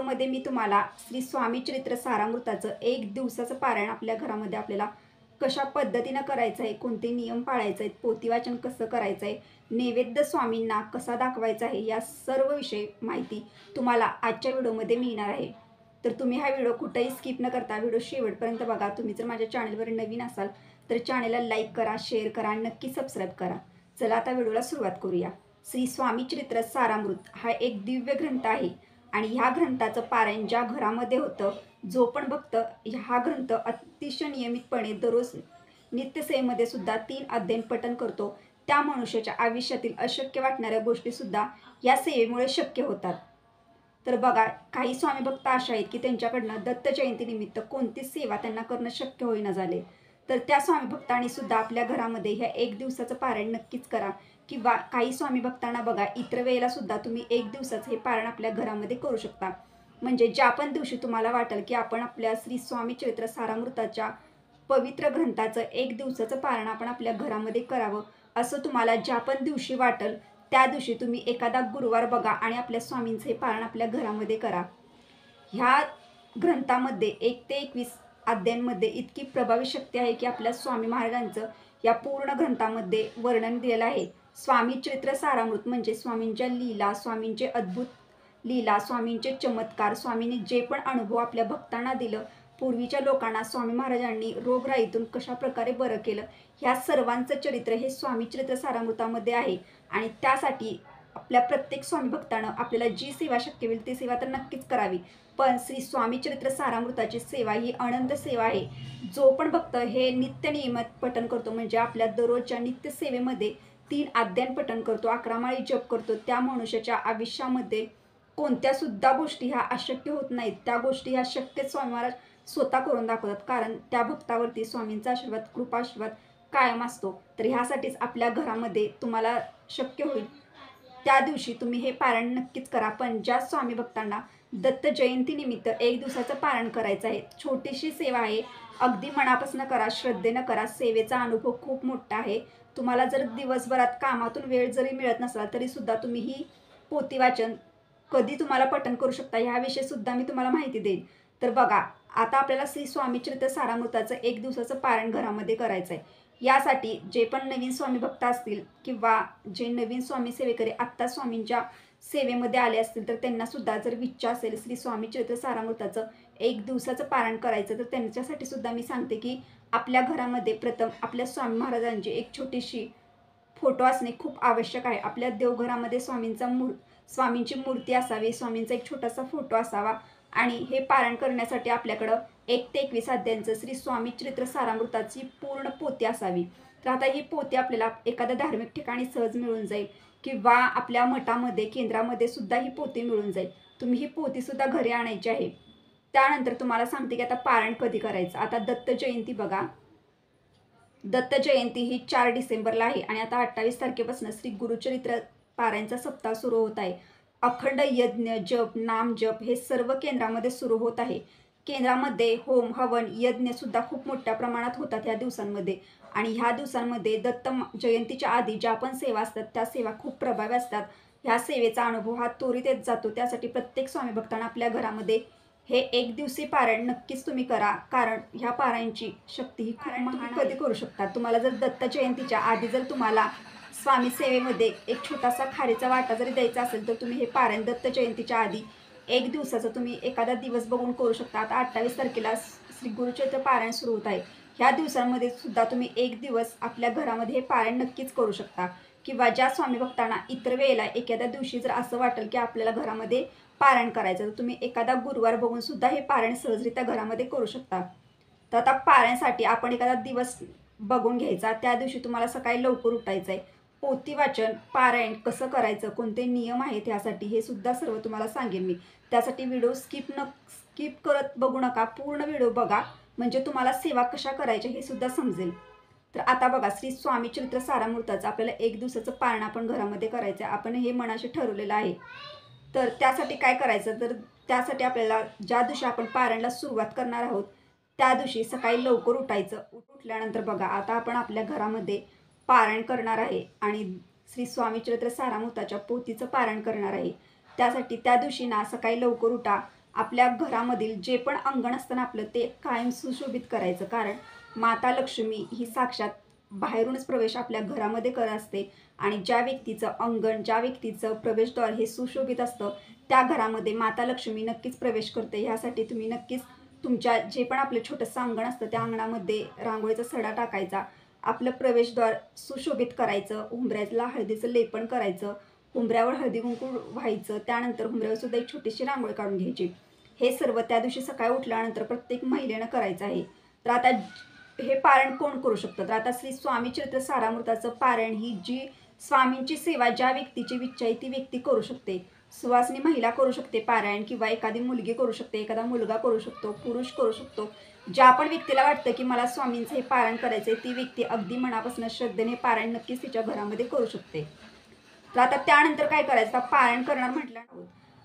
व्हिडिओमध्ये मी तुम्हाला श्री स्वामी चरित्र सारामृताचं 1 दिवसाचं पारायण आपल्या घरामध्ये आपल्याला कशा पद्धतीनं करायचं आहे, कोणते नियम पाळायचे आहेत, पोथीवाचन कसं करायचं आहे, नैवेद्य स्वामींना कसा दाखवायचा आहे, या सर्व विषयी माहिती तुम्हाला आजच्या व्हिडिओमध्ये मिळणार आहे। तर तुम्ही हा व्हिडिओ कुठेही स्किप न करता व्हिडिओ शेवटपर्यंत बघा। तुम्ही जर माझ्या चॅनलवर नवीन असाल तर चॅनलला लाईक करा, शेअर करा, नक्की सबस्क्राईब करा। चला आता व्हिडिओला सुरुवात करूया। श्री स्वामी चरित्र सारामृत हा एक दिव्य ग्रंथ आहे आणि ह्या ग्रंथाचं पारायण ज्या घरामध्ये होतं, जो पण भक्त हा ग्रंथ अतिशय नियमितपणे दररोज नित्यसेवेमध्ये सुद्धा 3 अध्याय पठण करतो, त्या मनुष्याच्या आयुष्यातील अशक्य वाटणाऱ्या गोष्टीसुद्धा या सेवेमुळे शक्य होतात। तर बघा, काही स्वामी भक्त असे आहेत की त्यांच्याकडनं दत्त जयंतीनिमित्त कोणतीच सेवा त्यांना करणं शक्य होईना झाले, तर त्या स्वामी भक्तांनी सुद्धा आपल्या घरामध्ये ह्या 1 दिवसाचं पारायण नक्कीच करा। किंवा काही स्वामी भक्तांना बघा, इतर वेळेला सुद्धा तुम्ही 1 दिवसाचं हे पारायण आपल्या घरामध्ये करू शकता। म्हणजे ज्या पण दिवशी तुम्हाला वाटेल की आपण आपल्या श्री स्वामी चरित्र सारामृताच्या पवित्र ग्रंथाचं 1 दिवसाचं पारायण आपण आपल्या घरामध्ये करावं, असं तुम्हाला ज्या पण दिवशी वाटेल त्या दिवशी तुम्ही एखादा गुरुवार बघा आणि आपल्या स्वामींचं हे पारायण आपल्या घरामध्ये करा। ह्या ग्रंथामध्ये 1 ते 21 अध्यायांमध्ये इतकी प्रभावी शक्ती आहे की आपल्या स्वामी महाराजांचं या पूर्ण ग्रंथामध्ये वर्णन दिलेलं आहे। स्वामी चरित्र सारामृत म्हणजे स्वामींच्या लीला, स्वामींचे अद्भुत लीला, स्वामींचे चमत्कार, स्वामींनी जे पण अनुभव आपल्या भक्तांना दिलं, पूर्वीच्या लोकांना स्वामी महाराजांनी रोगराईतून कशा प्रकारे बरं केलं, ह्या सर्वांचं चरित्र हे स्वामी चरित्र सारामृतामध्ये आहे। आणि त्यासाठी आपल्या प्रत्येक स्वामी भक्तानं आपल्याला जी सेवा शक्य होईल ती सेवा तर नक्कीच करावी, पण श्री स्वामी चरित्र सारामृताची सेवा ही अनंत सेवा आहे। जो पण भक्त हे नित्य नियमित पठण करतो, म्हणजे आपल्या दररोजच्या नित्य सेवेमध्ये 3 अध्याय पठण करतो, 11 माळी जप करतो, त्या मनुष्याच्या आयुष्यामध्ये कोणत्या सुद्धा गोष्टी ह्या अशक्य होत नाहीत। त्या गोष्टी ह्या शक्य स्वामी महाराज स्वतः करून दाखवतात, कारण त्या भक्तावरती स्वामींचा आशीर्वाद, कृपा आशीर्वाद कायम असतो। तर ह्यासाठीच आपल्या घरामध्ये तुम्हाला शक्य होईल त्या दिवशी तुम्ही हे पारायण नक्कीच करा। पण ज्या स्वामी भक्तांना दत्त जयंतीनिमित्त 1 दिवसाचं पारायण करायचं आहे, छोटीशी सेवा आहे, अगदी मनापासून करा, श्रद्धेनं करा, सेवेचा अनुभव खूप मोठा आहे। तुम्हाला जर दिवसभरात कामातून वेळ जरी मिळत नसला तरी सुद्धा तुम्ही ही पोथी वाचन कधी तुम्हाला पठण करू शकता, ह्याविषयी सुद्धा मी तुम्हाला माहिती देईन। तर बघा, आता आपल्याला श्री स्वामी चरित्र सारामृताचं 1 दिवसाचं पारायण घरामध्ये करायचं आहे। यासाठी जे पण नवीन स्वामी भक्त असतील किंवा जे नवीन स्वामी सेवेकरी आत्ता स्वामींच्या सेवेमध्ये आले असतील, तर त्यांना सुद्धा जर इच्छा असेल श्री स्वामी चरित्र सारामृताचं 1 दिवसाचं पारायण करायचं, तर त्यांच्यासाठी सुद्धा मी सांगते की आपल्या घरामध्ये प्रथम आपल्या स्वामी महाराजांची एक छोटीशी फोटो असणे खूप आवश्यक आहे। आपल्या देवघरामध्ये स्वामींची मूर्ती असावी, स्वामींचा एक छोटासा फोटो असावा आणि हे पारायण करण्यासाठी आपल्याकडं 1 ते 21 अध्यायांचं श्री स्वामी चरित्र सारामृताची पूर्ण पोथी असावी। तर आता ही पोथी आपल्याला एखाद्या धार्मिक ठिकाणी सहज मिळून जाईल किंवा आपल्या मठामध्ये, केंद्रामध्ये सुद्धा ही पोथी मिळून जाईल। तुम्ही ही पोथीसुद्धा घरी आणायची आहे। त्यानंतर तुम्हाला सांगते की आता पारायण कधी करायचं। आता दत्त जयंती बघा, दत्त जयंती ही 4 डिसेंबरला आहे आणि आता 28 तारखेपासून श्री गुरुचरित्र पारायणचा सप्ताह सुरू होत आहे। अखंड यज्ञ, जप, नाम जप हे सर्व केंद्रामध्ये सुरू होत आहे। केंद्रामध्ये होम, हवन, यज्ञ सुद्धा खूप मोठ्या प्रमाणात होतात ह्या दिवसांमध्ये। आणि ह्या दिवसांमध्ये दत्त जयंतीच्या आधी ज्या पण सेवा असतात त्या सेवा खूप प्रभावी असतात। ह्या सेवेचा अनुभव हा त्वरित येत जातो। त्यासाठी प्रत्येक स्वामी भक्तांना आपल्या घरामध्ये हे 1 दिवसीय पारायण नक्कीच तुम्ही करा, कारण ह्या पारायणची शक्ती ही खूप महान कधी करू शकता। तुम्हाला जर दत्त जयंतीच्या आधी जर तुम्हाला स्वामी सेवेमध्ये एक छोटासा खारीचा वाटा जरी द्यायचा असेल, तर तुम्ही हे पारायण दत्त जयंतीच्या आधी 1 दिवसाचं तुम्ही एखादा दिवस बघून करू शकता। आता 28 तारखेला श्री गुरुचरित्र पारायण सुरू होत आहे। ह्या दिवसांमध्ये सुद्धा तुम्ही 1 दिवस आपल्या घरामध्ये हे पारायण नक्कीच करू शकता। किंवा ज्या स्वामी भक्तांना इतर वेळेला एखाद्या दिवशी जर असं वाटेल की आपल्याला घरामध्ये पारायण करायचं, तर तुम्ही एखादा गुरुवार बघून सुद्धा हे पारायण सहजरित्या घरामध्ये करू शकता। तर आता पारायणासाठी आपण एखादा दिवस बघून घ्यायचा, त्या दिवशी तुम्हाला सकाळी लवकर उठायचं आहे। पोथी वाचन, पारायण कसं करायचं, कोणते नियम आहेत ह्यासाठी, हे सुद्धा सर्व तुम्हाला सांगेन मी। त्यासाठी व्हिडिओ स्किप करत बघू नका, पूर्ण व्हिडिओ बघा, म्हणजे तुम्हाला सेवा कशा करायच्या हे सुद्धा समजेल। तर आता बघा, श्री स्वामी चरित्र सारामृताचं आपल्याला 1 दिवसाचं पारायण आपण घरामध्ये करायचं आहे। आपण हे मनाशी ठरवलेलं आहे। तर त्यासाठी काय करायचं, तर त्यासाठी आपल्याला ज्या दिवशी आपण पारायणाला सुरुवात करणार आहोत त्या दिवशी सकाळी लवकर उठायचं। उठल्यानंतर बघा, आता आपण आपल्या घरामध्ये पारायण करणार आहे आणि श्री स्वामी चरित्र सारामृताच्या पोथीचं पारायण करणार आहे। त्यासाठी त्या दिवशी ना सकाळी लवकर उठा आपल्या घरामधील जे पण अंगण असतं ना आपलं, ते कायम सुशोभित करायचं. कारण माता लक्ष्मी ही साक्षात बाहेरूनच प्रवेश आपल्या घरामध्ये करत असते आणि ज्या व्यक्तीचं अंगण, ज्या व्यक्तीचं प्रवेशद्वार हे सुशोभित असतं, त्या घरामध्ये माता लक्ष्मी नक्कीच प्रवेश करते. ह्यासाठी तुम्ही नक्कीच तुमच्या जे पण आपलं छोटंसं अंगण असतं, त्या अंगणामध्ये रांगोळीचा सडा टाकायचा. आपलं प्रवेशद्वार सुशोभित करायचं. उंबऱ्याला हळदीचं लेपन करायचं. उंबऱ्यावर हळदी कुंकू व्हायचं. त्यानंतर उंबऱ्यावर सुद्धा एक छोटीशी रांगोळी काढून घ्यायची. हे सर्व त्या दिवशी सकाळी उठल्यानंतर प्रत्येक महिलेनं करायचं आहे. तर आता हे पारायण कोण करू शकतं? तर आता श्री स्वामी चरित्र सारामृताचं पारायण ही जी स्वामींची सेवा ज्या व्यक्तीची इच्छा आहे ती व्यक्ती करू शकते. सुवासिनी महिला करू शकते पारायण, किंवा एखादी मुलगी करू शकते, एखादा मुलगा करू शकतो, पुरुष करू शकतो. ज्या पण व्यक्तीला वाटतं की मला स्वामींचं हे पारायण करायचं आहे, ती व्यक्ती अगदी मनापासून श्रद्धेने पारायण नक्कीच तिच्या घरामध्ये करू शकते. तर आता त्यानंतर काय करायचं? पारायण करणार म्हटलं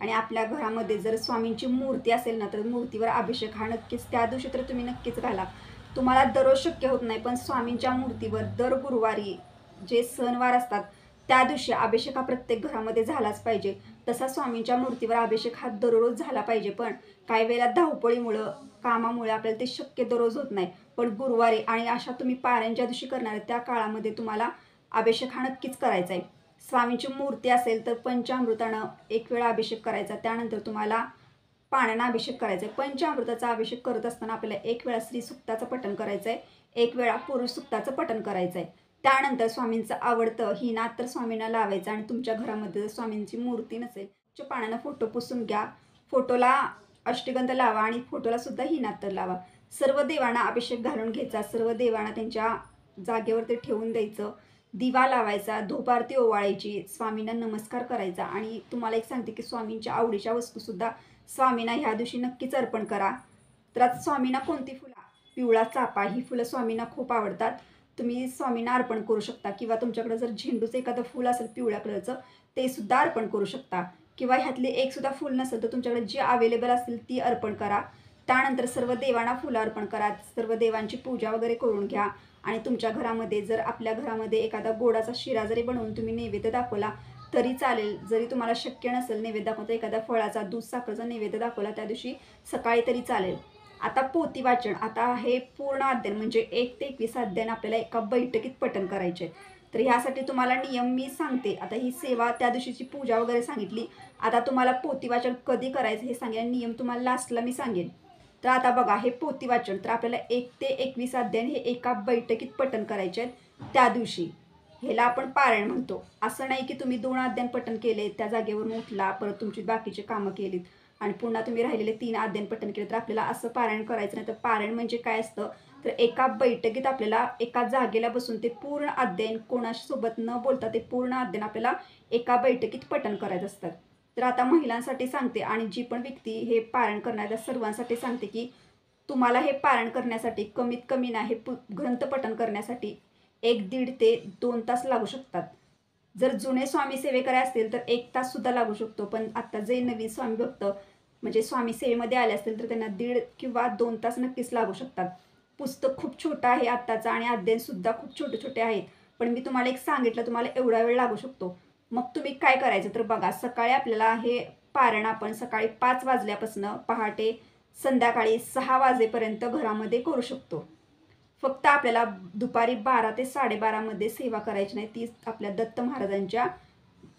आणि आपल्या घरामध्ये जर स्वामींची मूर्ती असेल ना, तर मूर्तीवर अभिषेक हा नक्कीच त्या दिवशी तर तुम्ही नक्कीच घाला. तुम्हाला दररोज शक्य होत नाही, पण स्वामींच्या मूर्तीवर दर गुरुवारी जे सणवार असतात त्या दिवशी अभिषेक हा प्रत्येक घरामध्ये झालाच पाहिजे. तसा स्वामींच्या मूर्तीवर अभिषेक हा दररोज झाला पाहिजे. पण काही वेळेला धावपळीमुळं, कामामुळे आपल्याला ते शक्य दररोज होत नाही. पण गुरुवारी आणि अशा तुम्ही पारायण ज्या दिवशी करणार आहे त्या काळामध्ये तुम्हाला अभिषेक हा नक्कीच करायचा आहे. स्वामींची मूर्ती असेल तर पंचामृतानं एक वेळा अभिषेक करायचा. त्यानंतर तुम्हाला पाण्यानं अभिषेक करायचा आहे. पंचामृताचा अभिषेक करत असताना आपल्याला एक वेळा स्त्री सुक्ताचं पठण करायचं आहे, एक वेळा पुरुष सुक्ताचं पठण करायचं आहे. त्यानंतर स्वामींचं आवडतं ही नात तर स्वामींना लावायचं आणि तुमच्या घरामध्ये जर स्वामींची मूर्ती नसेल तर पाण्यानं फोटो पुसून घ्या. फोटोला अष्टगंध लावा आणि फोटोला सुद्धा ही नात तर लावा. सर्व देवांना अभिषेक घालून घ्यायचा. सर्व देवांना त्यांच्या जागेवर ते ठेवून द्यायचं. दिवा लावायचा, धूप आरती ओवाळायची, स्वामींना नमस्कार करायचा. आणि तुम्हाला एक सांगते की स्वामींच्या आवडीच्या वस्तूसुद्धा स्वामींना ह्या दिवशी नक्कीच अर्पण करा. तर आता स्वामींना कोणती फुलं? पिवळा चाफा ही फुलं स्वामींना खूप आवडतात. तुम्ही स्वामींना अर्पण करू शकता, किंवा तुमच्याकडे जर झेंडूचं एखादं फूल असेल पिवळ्या कलरचं, ते सुद्धा अर्पण करू शकता. किंवा ह्यातले एक सुद्धा फूल नसेल तर तुमच्याकडे जी अवेलेबल असतील ती अर्पण करा. त्यानंतर सर्व देवांना फुलं अर्पण करा. सर्व देवांची पूजा वगैरे करून घ्या. आणि तुमच्या घरामध्ये जर आपल्या घरामध्ये एखादा गोडाचा शिरा जरी बनवून तुम्ही नैवेद्य दाखवला तरी चालेल. जरी तुम्हाला शक्य नसेल नैवेद्य दाखवता, एखाद्या फळाचा, दूध साखरेचा नैवेद्य दाखवला त्या दिवशी सकाळी तरी चालेल. आता पोथी वाचन, आता हे पूर्ण अध्ययन म्हणजे 1 ते 21 अध्ययन आपल्याला एका बैठकीत पठण करायचे. तर ह्यासाठी तुम्हाला नियम मी सांगते. आता ही सेवा त्या दिवशीची पूजा वगैरे सांगितली. आता तुम्हाला पोथी वाचन कधी करायचं हे सांगेन, नियम तुम्हाला लास्टला मी सांगेन. तर आता बघा, हे पोथी वाचन तर आपल्याला 1 ते 21 अध्ययन हे एका बैठकीत पठण करायचे आहेत त्या दिवशी. ह्याला आपण पारायण म्हणतो. असं नाही की तुम्ही 2 अध्ययन पठण केले, त्या जागेवरून उठला, परत तुमची बाकीची कामं केलीत आणि पुन्हा तुम्ही राहिलेले 3 अध्ययन पठण केले, तर आपल्याला असं पारायण करायचं नाही. तर पारायण म्हणजे काय असतं? तर एका बैठकीत आपल्याला एका जागेला बसून ते पूर्ण अध्ययन कोणासोबत न बोलता ते पूर्ण अध्ययन आपल्याला एका बैठकीत पठण करायचं असतात. तर आता महिलांसाठी सांगते आणि जी पण व्यक्ती हे पारायण करणार त्या सर्वांसाठी सांगते की तुम्हाला हे पारायण करण्यासाठी कमीत कमी ना हे ग्रंथ पठण करण्यासाठी 1-1.5 ते 2 तास लागू शकतात. जर जुने स्वामी सेवेकरी असतील तर 1 तास सुद्धा लागू शकतो. पण आता जे नवीन स्वामी भक्त म्हणजे स्वामी सेवेमध्ये आले असतील तर त्यांना 1.5 किंवा 2 तास नक्कीच लागू शकतात. पुस्तक खूप छोटं आहे आत्ताचं आणि अध्ययनसुद्धा खूप छोटे छोटे आहेत. पण मी तुम्हाला एक सांगितलं तुम्हाला एवढा वेळ लागू शकतो. मग तुम्ही काय करायचं? तर बघा, सकाळी आपल्याला हे पारायण आपण सकाळी 5 वाजल्यापासून पहाटे संध्याकाळी 6 वाजेपर्यंत घरामध्ये करू शकतो. फक्त आपल्याला दुपारी 12 ते 12:30 मध्ये सेवा करायची नाही. ती आपल्या दत्त महाराजांच्या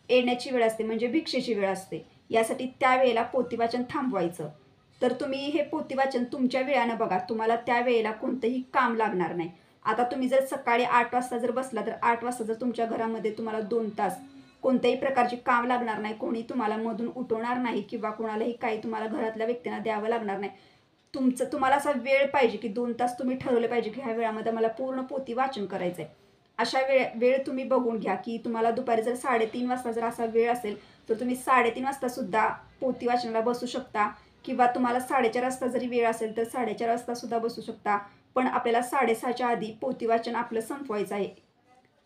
येण्याची वेळ असते, म्हणजे भिक्षेची वेळ असते. यासाठी त्या वेळेला पोथीवाचन थांबवायचं. तर तुम्ही हे पोथीवाचन तुमच्या वेळानं बघा. तुम्हाला त्या वेळेला कोणतंही काम लागणार नाही. आता तुम्ही जर सकाळी 8 वाजता जर बसला तर 8 वाजता जर तुमच्या घरामध्ये तुम्हाला 2 तास कोणत्याही प्रकारची काम लागणार नाही. कोणी तुम्हाला मधून उठवणार नाही किंवा कोणालाही काही तुम्हाला घरातल्या व्यक्तींना द्यावं लागणार नाही. तुम्हाला असा वेळ पाहिजे की 2 तास तुम्ही ठरवले पाहिजे की ह्या वेळामध्ये मला पूर्ण पोथी वाचन करायचं आहे. अशा वेळ तुम्ही बघून घ्या की तुम्हाला दुपारी जर 3:30 वाजता जर असा वेळ असेल तर तुम्ही 3:30 वाजता सुद्धा पोथी वाचनाला बसू शकता. किंवा तुम्हाला 4:30 वाजता जरी वेळ असेल तर 4:30 वाजता सुद्धा बसू शकता. पण आपल्याला 6:30च्या आधी पोथी वाचन आपलं संपवायचं आहे.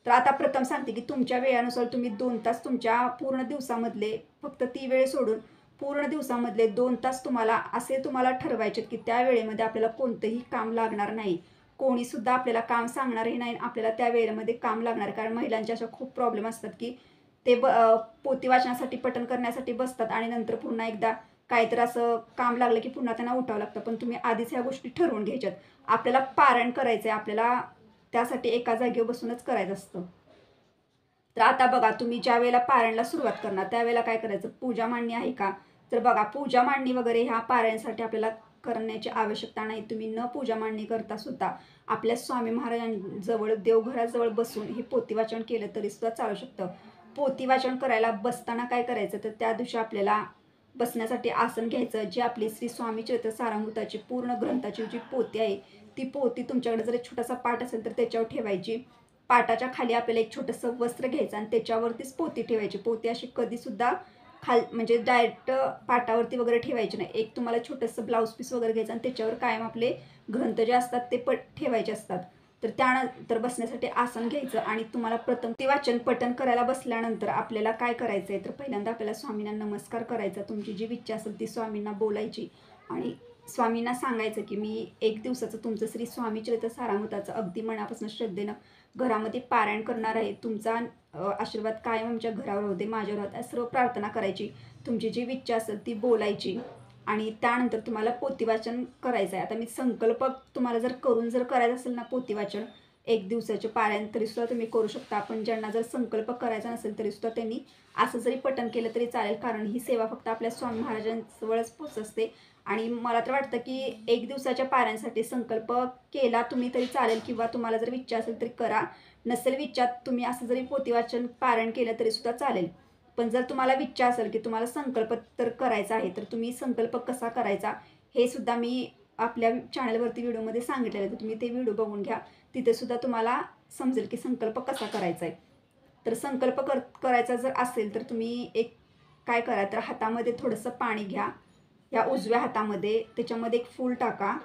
तर आता प्रथम सांगते की तुमच्या वेळानुसार तुम्ही 2 तास तुमच्या पूर्ण दिवसामधले, फक्त ती वेळ सोडून पूर्ण दिवसामधले 2 तास तुम्हाला ठरवायचे की त्या वेळेमध्ये आपल्याला कोणतंही काम लागणार नाही. कोणीसुद्धा आपल्याला काम सांगणारही नाही. आपल्याला त्या वेळेमध्ये काम लागणार, कारण महिलांच्या अशा खूप प्रॉब्लेम असतात की ते पोथी वाचनासाठी पठण करण्यासाठी बसतात आणि नंतर पुन्हा एकदा काहीतरी असं काम लागलं की पुन्हा त्यांना उठावं लागतं. पण तुम्ही आधीच ह्या गोष्टी ठरवून घ्यायच्यात. आपल्याला पारायण करायचं आहे, आपल्याला त्यासाठी एका जागेवर बसूनच करायचं असतं. तर आता बघा, तुम्ही ज्या वेळेला पारायणला सुरुवात करणार त्यावेळेला काय करायचं, पूजा मांडणी आहे का? तर बघा, पूजा मांडणी वगैरे ह्या पारायणासाठी आपल्याला करण्याची आवश्यकता नाही. तुम्ही न पूजा मांडणी करता सुद्धा आपल्या स्वामी महाराजांजवळ देवघराजवळ बसून हे पोथी वाचन केलं तरी सुद्धा चालू शकतं. पोथी वाचन करायला बसताना काय करायचं, तर त्या दिवशी आपल्याला बसण्यासाठी आसन घ्यायचं. जी आपली श्री स्वामी चरित्र सारामृताची पूर्ण ग्रंथाची जी पोथी आहे, ती पोथी तुमच्याकडे जर एक छोटासा पाट असेल तर त्याच्यावर ठेवायची. पाटाच्या खाली आपल्याला एक छोटंसं वस्त्र घ्यायचं आणि त्याच्यावरतीच पोथी ठेवायची. पोथी अशी कधीसुद्धा म्हणजे डायरेक्ट पाटावरती वगैरे ठेवायची नाही. एक तुम्हाला छोटंसं ब्लाऊज पीस वगैरे घ्यायचं आणि त्याच्यावर कायम आपले ग्रंथ जे असतात ते ठेवायचे असतात. तर त्यानंतर बसण्यासाठी आसन घ्यायचं आणि तुम्हाला प्रथम ते वाचन पठण करायला बसल्यानंतर आपल्याला काय करायचं आहे, तर पहिल्यांदा आपल्याला स्वामींना नमस्कार करायचा. तुमची जी इच्छा असेल ती स्वामींना बोलायची आणि स्वामींना सांगायचं की मी 1 दिवसाचं तुमचं श्री स्वामी चरित्र सारामृताचं अगदी मनापासून श्रद्धेनं घरामध्ये पारायण करणार आहे. तुमचा आशीर्वाद कायम आमच्या घरावर राहू दे, माझ्यावर राहू दे, सर्व प्रार्थना करायची. तुमची जी इच्छा असेल ती बोलायची आणि त्यानंतर तुम्हाला पोथी वाचन करायचं आहे. आता मी संकल्प तुम्हाला जर करून करायचं असेल ना पोथी वाचन 1 दिवसाचे पारायण, तरीसुद्धा तुम्ही करू शकता. पण ज्यांना जर संकल्प करायचा नसेल तरीसुद्धा त्यांनी असं जरी पठण केलं तरी चालेल, कारण ही सेवा फक्त आपल्या स्वामी महाराजांजवळच पोचते. आणि मला तर वाटतं की 1 दिवसाच्या पारायणासाठी संकल्प केला तुम्ही तरी चालेल, किंवा तुम्हाला जर इच्छा असेल तरी करा. नसेल इच्छा, तुम्ही असं जरी पोथी वाचन पारायण केलं तरीसुद्धा चालेल. पण जर तुम्हाला इच्छा असेल की तुम्हाला संकल्प तर करायचा आहे, तर तुम्ही संकल्प कसा करायचा हे सुद्धा मी आपल्या चॅनलवरती व्हिडिओमध्ये सांगितलेलं आहे. तर तुम्ही ते व्हिडिओ बघून घ्या. तिथे सुद्धा तुम्हाला समजेल की संकल्प कसा करायचा आहे. तर संकल्प करायचा जर असेल तर तुम्ही एक काय करा, तर हातामध्ये थोडंसं पाणी घ्या. या उजव्या हातामध्ये त्याच्यामध्ये एक फूल टाका,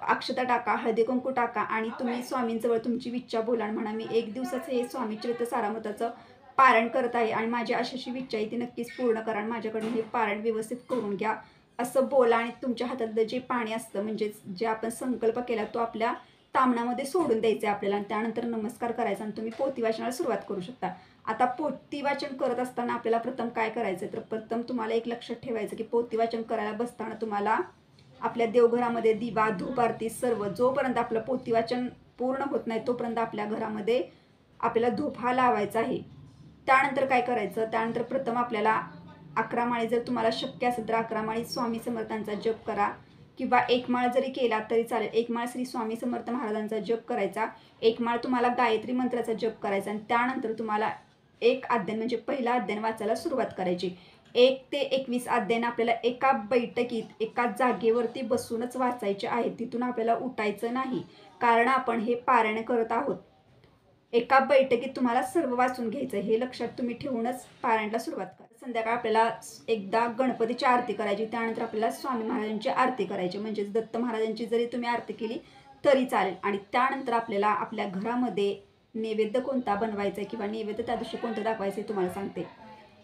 अक्षता टाका, हळदी कुंकू टाका आणि तुम्ही स्वामींजवळ तुमची इच्छा बोला आणि म्हणा, मी 1 दिवसाचं हे स्वामी चरित्र सारामृताचं पारायण करत आहे आणि माझी अशी इच्छा आहे ती नक्कीच पूर्ण करा आणि माझ्याकडून हे पारायण व्यवस्थित करून घ्या, असं बोला. आणि तुमच्या हातातलं जे पाणी असतं, म्हणजे जे आपण संकल्प केला तो आपल्या तामणामध्ये सोडून द्यायचं आहे आपल्याला आणि त्यानंतर नमस्कार करायचा आणि तुम्ही पोथी वाचनाला सुरुवात करू शकता. आता पोथी वाचन करत असताना आपल्याला प्रथम काय करायचं, तर प्रथम तुम्हाला एक लक्षात ठेवायचं की पोथी वाचन करायला बसताना तुम्हाला आपल्या देवघरामध्ये दिवा, धूप, आरती सर्व जोपर्यंत आपलं पोथी वाचन पूर्ण होत नाही तोपर्यंत आपल्या घरामध्ये आपल्याला धूप हा लावायचा आहे. त्यानंतर काय करायचं, त्यानंतर प्रथम आपल्याला 11 माळी, जर तुम्हाला शक्य असेल तर 11 माळी स्वामी समर्थांचा जप करा, किंवा 1 माळ जरी केला तरी चालेल. 1 माळ श्री स्वामी समर्थ महाराजांचा जप करायचा, 1 माळ तुम्हाला गायत्री मंत्राचा जप करायचा आणि त्यानंतर तुम्हाला एक अध्याय म्हणजे पहिला अध्याय वाचायला सुरुवात करायची. 1 ते 21 अध्याय आपल्याला एका बैठकीत एका जागेवरती बसूनच वाचायचे आहेत. तिथून आपल्याला उठायचं नाही, कारण आपण हे पारायण करत आहोत. एका बैठकीत तुम्हाला सर्व वाचून घ्यायचं, हे लक्षात तुम्ही ठेवूनच पारायणला सुरुवात करा. संध्याकाळ आपल्याला एकदा गणपतीची आरती करायची, त्यानंतर आपल्याला स्वामी महाराजांची आरती करायची, म्हणजेच दत्त महाराजांची जरी तुम्ही आरती केली तरी चालेल. आणि त्यानंतर आपल्याला आपल्या घरामध्ये नैवेद्य कोणता बनवायचा आहे किंवा नैवेद्य त्या दिवशी कोणतं दाखवायचं तुम्हाला सांगते.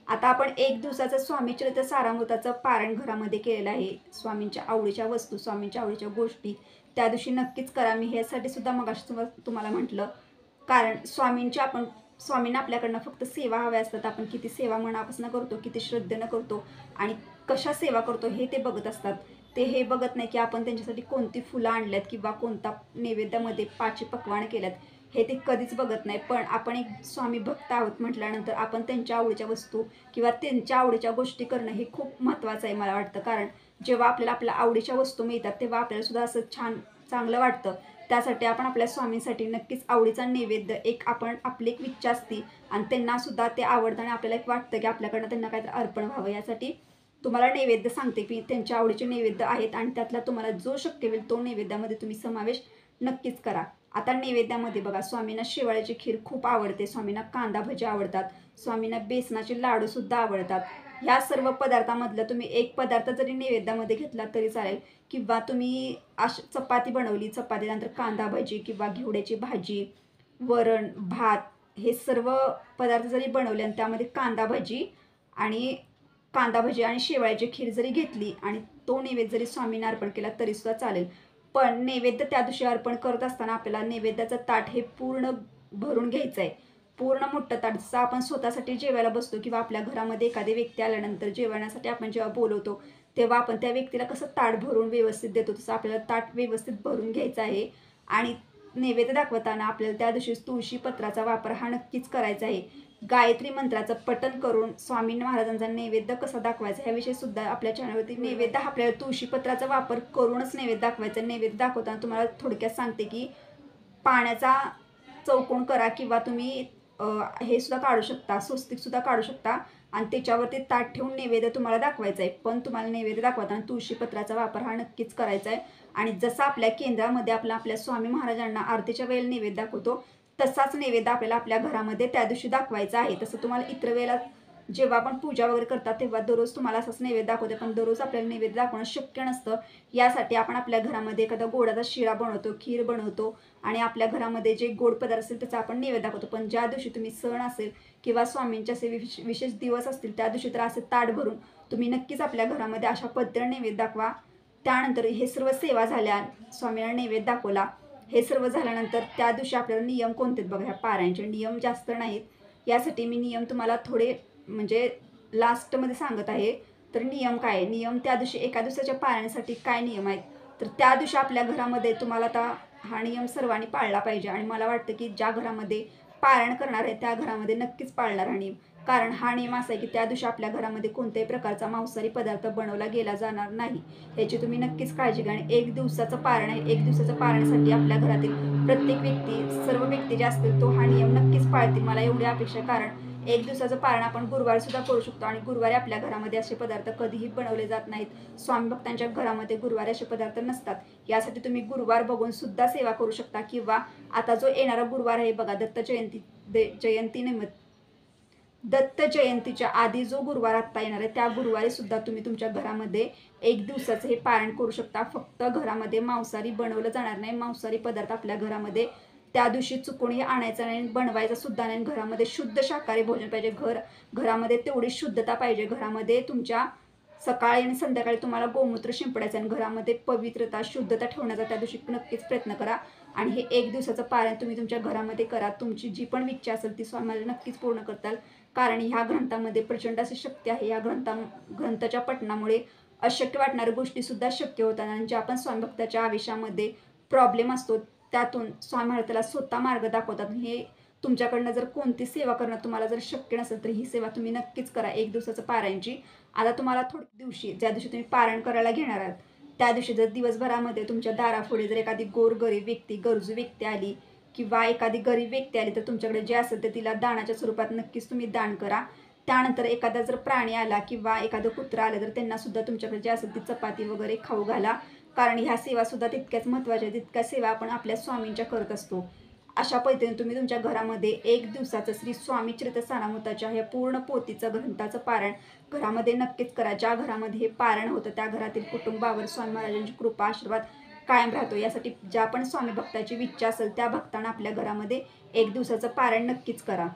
आता आपण 1 दिवसाचं स्वामी चरित्र सारामृताचं पारायण घरामध्ये केलेलं आहे. स्वामींच्या आवडीच्या वस्तू, स्वामींच्या आवडीच्या गोष्टी त्या दिवशी नक्कीच करा. मी ह्यासाठी सुद्धा मगाशी तुम्हाला म्हटलं, कारण स्वामींना आपल्याकडनं फक्त सेवा हव्या असतात. आपण किती सेवा मनापासून करतो, किती श्रद्धेनं करतो आणि कशा सेवा करतो हे ते बघत असतात. ते हे बघत नाही की आपण त्यांच्यासाठी कोणती फुलं आणल्यात किंवा कोणता नैवेद्यामध्ये 5 पक्वानं केल्यात, हे ते कधीच बघत नाही. पण आपण एक स्वामी भक्त आहोत म्हटल्यानंतर आपण त्यांच्या आवडीच्या वस्तू किंवा त्यांच्या आवडीच्या गोष्टी करणं हे खूप महत्त्वाचं आहे मला वाटतं. कारण जेव्हा आपल्याला आपल्या आवडीच्या वस्तू मिळतात तेव्हा आपल्याला सुद्धा असं चांगलं वाटतं. त्यासाठी आपण आपल्या स्वामींसाठी नक्कीच आवडीचा नैवेद्य आपली एक इच्छा असते आणि त्यांना सुद्धा ते आवडतं आणि आपल्याला एक वाटतं की आपल्याकडनं त्यांना काहीतरी अर्पण व्हावं. यासाठी तुम्हाला नैवेद्य सांगते की त्यांच्या आवडीचे नैवेद्य आहेत आणि त्यातला तुम्हाला जो शक्य होईल तो नैवेद्यामध्ये तुम्ही समावेश नक्कीच करा. आता नैवेद्यामध्ये बघा, स्वामींना शेवाळ्याची खीर खूप आवडते, स्वामींना कांदा भजी आवडतात, स्वामींना बेसनाचे लाडूसुद्धा आवडतात. ह्या सर्व पदार्थामधलं तुम्ही एक पदार्थ जरी नैवेद्यामध्ये घेतला तरी चालेल, किंवा तुम्ही चपाती बनवली, चपातीनंतर कांदा भजी किंवा घेवड्याची भाजी, वरण, भात हे सर्व पदार्थ जरी बनवले आणि त्यामध्ये कांदा भजी आणि शेवाळ्याची खीर जरी घेतली आणि तो नैवेद्य जरी स्वामींना अर्पण केला तरीसुद्धा चालेल. पण नैवेद्य त्या दिवशी अर्पण करत असताना आपल्याला नैवेद्याचं ताट हे पूर्ण भरून घ्यायचं आहे. पूर्ण मोठं ताट, जसं आपण स्वतःसाठी जेवायला बसतो किंवा आपल्या घरामध्ये एखादी व्यक्ती आल्यानंतर जेवणासाठी आपण जेव्हा बोलवतो तेव्हा आपण त्या व्यक्तीला कसं ताट भरून व्यवस्थित देतो तसं आपल्याला ताट व्यवस्थित भरून घ्यायचं आहे. आणि नैवेद्य दाखवताना आपल्याला त्या दिवशी तुळशी पत्राचा वापर हा नक्कीच करायचा आहे. गायत्री मंत्राचं पठण करून स्वामी महाराजांचा नैवेद्य कसा दाखवायचा ह्याविषयी सुद्धा आपल्या चॅनलवरती नैवेद्य आपल्याला तुळशी पत्राचा वापर करूनच नैवेद्य दाखवायचा. नैवेद्य दाखवताना तुम्हाला थोडक्यात सांगते की पाण्याचा चौकोन करा किंवा तुम्ही हे सुद्धा काढू शकता, स्वस्तिक सुद्धा काढू शकता आणि त्याच्यावरती ताट ठेवून नैवेद्य तुम्हाला दाखवायचा आहे. पण तुम्हाला नैवेद्य दाखवताना तुळशी पत्राचा वापर हा नक्कीच करायचा आहे. आणि जसा आपल्या केंद्रामध्ये आपल्या स्वामी महाराजांना आरतीच्या वेळेला नैवेद्य दाखवतो तसाच नैवेद्य आपल्याला आपल्या घरामध्ये त्या दिवशी दाखवायचा आहे. तसं तुम्हाला इतर वेळेला जेव्हा आपण पूजा वगैरे करतात तेव्हा दररोज तुम्हाला असंच नैवेद्य दाखवते, पण दररोज आपल्याला नैवेद्य दाखवणं शक्य नसतं. यासाठी आपण आपल्या घरामध्ये एखादा गोडाचा शिरा बनवतो, खीर बनवतो आणि आपल्या घरामध्ये जे गोड पदार्थ असेल त्याचा आपण नैवेद्य दाखवतो. पण ज्या दिवशी तुम्ही सण असेल किंवा स्वामींचे असे विशेष दिवस असतील त्या दिवशी तर असे ताट भरून तुम्ही नक्कीच आपल्या घरामध्ये अशा पद्धतीने नैवेद्य दाखवा. त्यानंतर हे सर्व सेवा झाल्या, स्वामींना नैवेद्य दाखवला, हे सर्व झाल्यानंतर त्या दिवशी आपल्याला नियम कोणते बघा. ह्या पारायणचे नियम जास्त नाहीत, यासाठी मी नियम तुम्हाला थोडे म्हणजे लास्टमध्ये सांगत आहे. तर नियम काय आहे, नियम त्या दिवशी एका दिवसाच्या पारायणासाठी काय नियम आहेत, तर त्या दिवशी आपल्या घरामध्ये तुम्हाला आता हा नियम सर्वांनी पाळला पाहिजे. आणि मला वाटतं की ज्या घरामध्ये पारायण करणार आहे त्या घरामध्ये नक्कीच पाळणार हा नियम. कारण हा नियम असा आहे की त्या दिवशी आपल्या घरामध्ये कोणत्याही प्रकारचा मांसाहारी पदार्थ बनवला गेला जाणार नाही, याची तुम्ही नक्कीच काळजी घ्या. आणि एक दिवसाचं पारायण आहे, एक दिवसाचं पारायणासाठी आपल्या घरातील प्रत्येक व्यक्ती, सर्व व्यक्ती जे असतील तो हा नियम नक्कीच पाळतील, मला एवढी अपेक्षा. कारण एक दिवसाचं पारायण आपण गुरुवारी सुद्धा करू शकतो आणि गुरुवारी आपल्या घरामध्ये असे पदार्थ कधीही बनवले जात नाहीत. स्वामी भक्तांच्या घरामध्ये गुरुवारी असे पदार्थ नसतात. यासाठी तुम्ही गुरुवार बघून सुद्धा सेवा करू शकता. किंवा आता जो येणारा गुरुवार आहे बघा, दत्त जयंतीच्या आधी जो गुरुवार आत्ता येणार आहे त्या गुरुवारी सुद्धा तुम्ही तुमच्या घरामध्ये एक दिवसाचं हे पारायण करू शकता. फक्त घरामध्ये मांसाहारी बनवलं जाणार नाही, मांसाहारी पदार्थ आपल्या घरामध्ये त्या दिवशी चुकूनही आणायचं नाही, बनवायचा सुद्धा नाही. घरामध्ये शुद्ध शाकाहारी भोजन पाहिजे. घरामध्ये तेवढी शुद्धता पाहिजे. घरामध्ये तुमच्या सकाळी आणि संध्याकाळी तुम्हाला गोमूत्र शिंपडायचं आणि घरामध्ये पवित्रता, शुद्धता ठेवण्याचा त्या दिवशी नक्कीच प्रयत्न करा. आणि हे एक दिवसाचं पारायण तुम्ही तुमच्या घरामध्ये करा. तुमची जी पण इच्छा असेल ती स्वामीला नक्कीच पूर्ण करताल. कारण ह्या ग्रंथामध्ये प्रचंड अशी शक्ती आहे. या ग्रंथाच्या पठणामुळे अशक्य वाटणाऱ्या गोष्टी सुद्धा शक्य होतात. आणि ज्या पण स्वामी भक्ताच्या आयुष्यामध्ये प्रॉब्लेम असतो त्यातून स्वामी महाराज त्याला स्वतः मार्ग दाखवतात. हे तुमच्याकडनं जर कोणती सेवा करणं तुम्हाला जर शक्य नसेल तर ही सेवा तुम्ही नक्कीच करा एक दिवसाचं पारायणची. आता तुम्हाला थोड्या दिवशी ज्या दिवशी तुम्ही पारायण करायला घेणार आहात त्या दिवशी जर दिवसभरामध्ये तुमच्या दारापुढे जर एखादी गोरगरीब व्यक्ती, गरजू व्यक्ती आली किंवा एखादी गरीब व्यक्ती आली तर तुमच्याकडे जे असेल ते तिला दानाच्या स्वरूपात नक्कीच तुम्ही दान करा. त्यानंतर एखादा जर प्राणी आला किंवा एखादं कुत्रा आलं तर त्यांना सुद्धा तुमच्याकडे जे असेल ती चपाती वगैरे खाऊ घाला. कारण ह्या सेवा सुद्धा तितक्याच महत्त्वाच्या, तितक्या सेवा आपण आपल्या स्वामींच्या करत असतो. अशा पद्धतीने तुम्ही तुमच्या घरामध्ये एक दिवसाचं श्री स्वामी चरित्र सारामृताच्या हे पूर्ण पोथीचं ग्रंथाचं पारायण घरामध्ये नक्कीच करा. ज्या घरामध्ये हे पारायण होतं त्या घरातील कुटुंबावर स्वामी महाराजांची कृपा, आशीर्वाद कायम राहतो. यासाठी ज्या पण स्वामी भक्ताची इच्छा असेल त्या भक्तांना आपल्या घरामध्ये एक दिवसाचं पारायण नक्कीच करा.